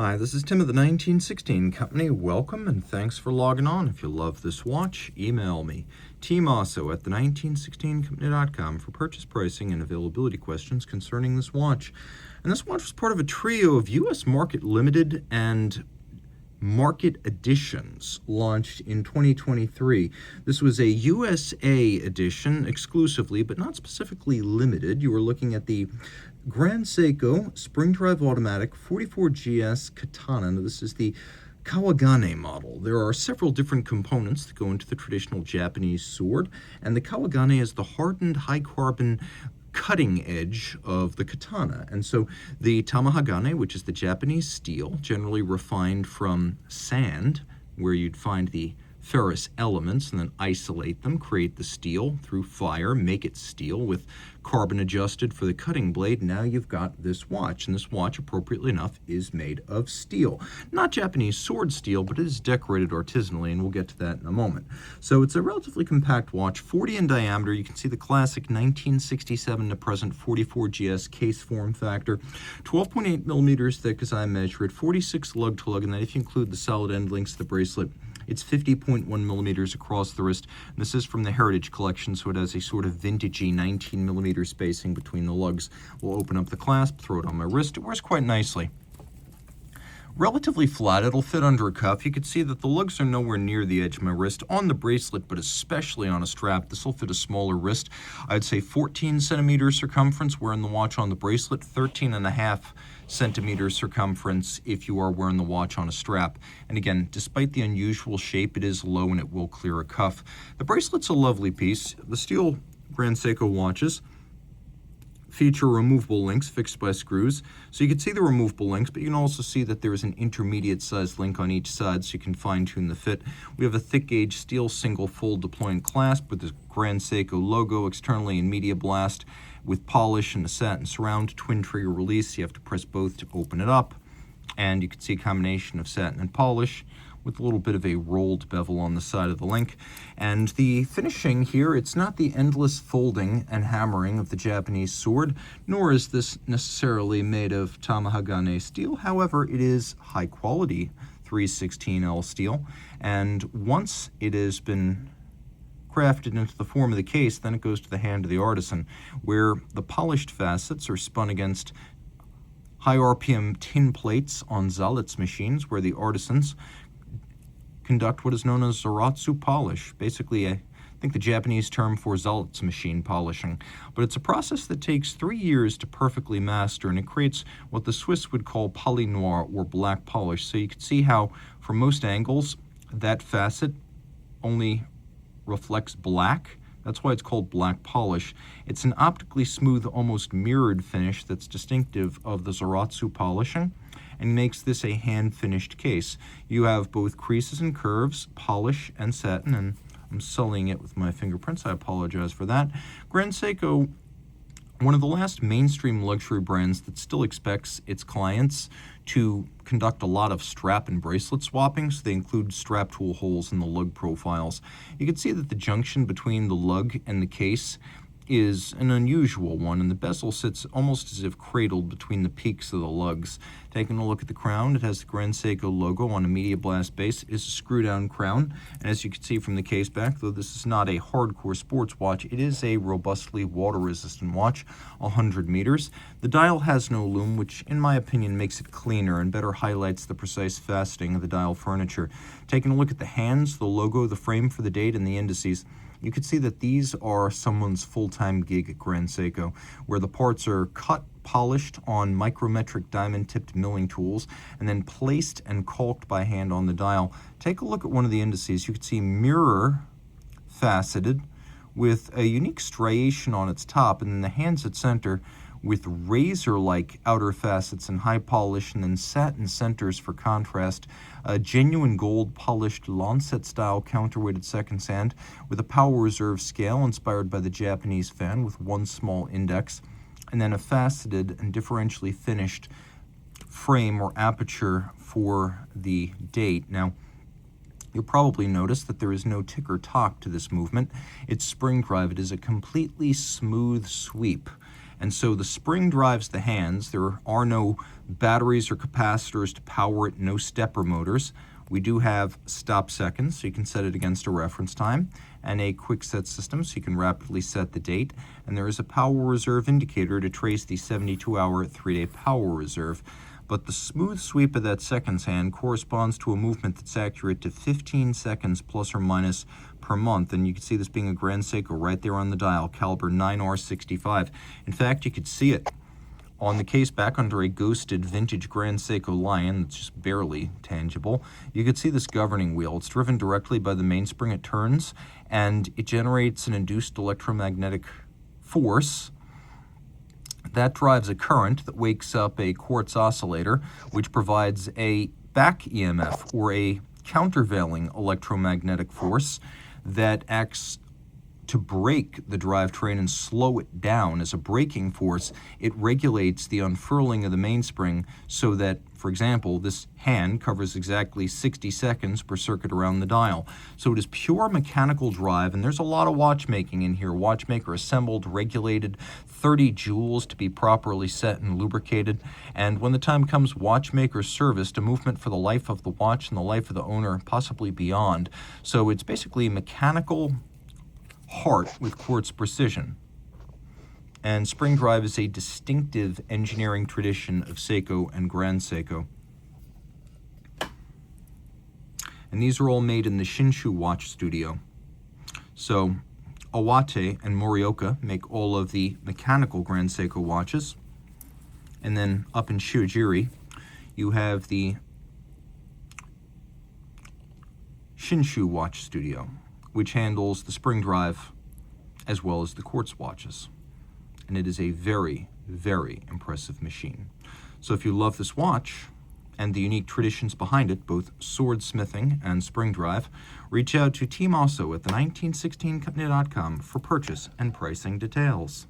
Hi, this is Tim of the 1916 Company. Welcome and thanks for logging on. If you love this watch, email me, Team Mosso at the1916company.com for purchase pricing and availability questions concerning this watch. And this watch was part of a trio of U.S. Market Limited and Market Editions launched in 2023. This was a USA edition exclusively, but not specifically limited. You were looking at the Grand Seiko Spring Drive Automatic 44GS Katana. Now, this is the Kawagane model. There are several different components that go into the traditional Japanese sword, and the Kawagane is the hardened high-carbon cutting edge of the katana. And so the tamahagane, which is the Japanese steel, generally refined from sand, where you'd find the ferrous elements and then isolate them, create the steel through fire, make it steel with carbon adjusted for the cutting blade. Now you've got this watch, and this watch, appropriately enough, is made of steel. Not Japanese sword steel, but it is decorated artisanally, and we'll get to that in a moment. So it's a relatively compact watch, 40 in diameter. You can see the classic 1967 to present 44GS case form factor, 12.8 millimeters thick as I measure it, 46 lug-to-lug, and then if you include the solid end links to the bracelet, it's 50.1 millimeters across the wrist. And this is from the Heritage Collection, so it has a sort of vintagey 19 millimeter spacing between the lugs. We'll open up the clasp, throw it on my wrist. It wears quite nicely. Relatively flat, it'll fit under a cuff. You can see that the lugs are nowhere near the edge of my wrist. On the bracelet, but especially on a strap, this will fit a smaller wrist. I'd say 14 centimeters circumference wearing the watch on the bracelet, 13.5 centimeters circumference if you are wearing the watch on a strap. And again, despite the unusual shape, it is low and it will clear a cuff. The bracelet's a lovely piece. The steel Grand Seiko watches feature removable links fixed by screws. So you can see the removable links, but you can also see that there is an intermediate sized link on each side so you can fine tune the fit. We have a thick gauge steel single fold deploying clasp with the Grand Seiko logo externally in media blast with polish and a satin surround twin trigger release. You have to press both to open it up. And you can see a combination of satin and polish with a little bit of a rolled bevel on the side of the link. And the finishing here, it's not the endless folding and hammering of the Japanese sword, nor is this necessarily made of tamahagane steel. However, it is high quality 316L steel. And once it has been crafted into the form of the case, then it goes to the hand of the artisan, where the polished facets are spun against high RPM tin plates on Zalitz machines, where the artisans conduct what is known as Zaratsu polish. Basically, I think the Japanese term for Zalitz machine polishing. But it's a process that takes 3 years to perfectly master, and it creates what the Swiss would call poly noir, or black polish. So you can see how, from most angles, that facet only reflects black. That's why it's called black polish. It's an optically smooth, almost mirrored finish that's distinctive of the Zaratsu polishing and makes this a hand-finished case. You have both creases and curves, polish, and satin, and I'm sullying it with my fingerprints. I apologize for that. Grand Seiko, one of the last mainstream luxury brands that still expects its clients to conduct a lot of strap and bracelet swapping, so they include strap tool holes in the lug profiles. You can see that the junction between the lug and the case is an unusual one, and the bezel sits almost as if cradled between the peaks of the lugs. Taking a look at the crown, it has the Grand Seiko logo on a media blast base. It is a screw-down crown, and as you can see from the case back, though this is not a hardcore sports watch, it is a robustly water-resistant watch, 100 meters. The dial has no lume, which in my opinion makes it cleaner and better highlights the precise faceting of the dial furniture. Taking a look at the hands, the logo, the frame for the date, and the indices, you can see that these are someone's full-time gig at Grand Seiko, where the parts are cut, polished on micrometric diamond-tipped milling tools, and then placed and caulked by hand on the dial. Take a look at one of the indices. You can see mirror faceted with a unique striation on its top, and then the hands at center with razor-like outer facets and high polish, and then satin centers for contrast. A genuine gold polished lancet-style counterweighted second hand with a power reserve scale inspired by the Japanese fan with one small index, and then a faceted and differentially finished frame or aperture for the date. Now, you'll probably notice that there is no tick or tock to this movement. It's spring drive. It is a completely smooth sweep. And so the spring drives the hands. There are no batteries or capacitors to power it, no stepper motors. We do have stop seconds, so you can set it against a reference time, and a quick set system, so you can rapidly set the date. And there is a power reserve indicator to trace the 72-hour 3-day power reserve. But the smooth sweep of that seconds hand corresponds to a movement that's accurate to 15 seconds plus or minus per month. And you can see this being a Grand Seiko right there on the dial, caliber 9R65. In fact, you could see it on the case back under a ghosted vintage Grand Seiko Lion that's just barely tangible. You could see this governing wheel. It's driven directly by the mainspring it turns, and it generates an induced electromagnetic force that drives a current that wakes up a quartz oscillator, which provides a back EMF, or a countervailing electromagnetic force that acts to brake the drivetrain and slow it down. As a braking force, it regulates the unfurling of the mainspring so that, for example, this hand covers exactly 60 seconds per circuit around the dial. So it is pure mechanical drive, and there's a lot of watchmaking in here. Watchmaker assembled, regulated, 30 joules to be properly set and lubricated. And when the time comes, watchmaker serviced, a movement for the life of the watch and the life of the owner, possibly beyond. So it's basically mechanical heart with quartz precision. And spring drive is a distinctive engineering tradition of Seiko and Grand Seiko. And these are all made in the Shinshu watch studio. So Awate and Morioka make all of the mechanical Grand Seiko watches. And then up in Shiojiri, you have the Shinshu watch studio, which handles the spring drive as well as the quartz watches. And it is a very, very impressive machine. So if you love this watch and the unique traditions behind it, both swordsmithing and spring drive, reach out to Team Mosso at the 1916company.com for purchase and pricing details.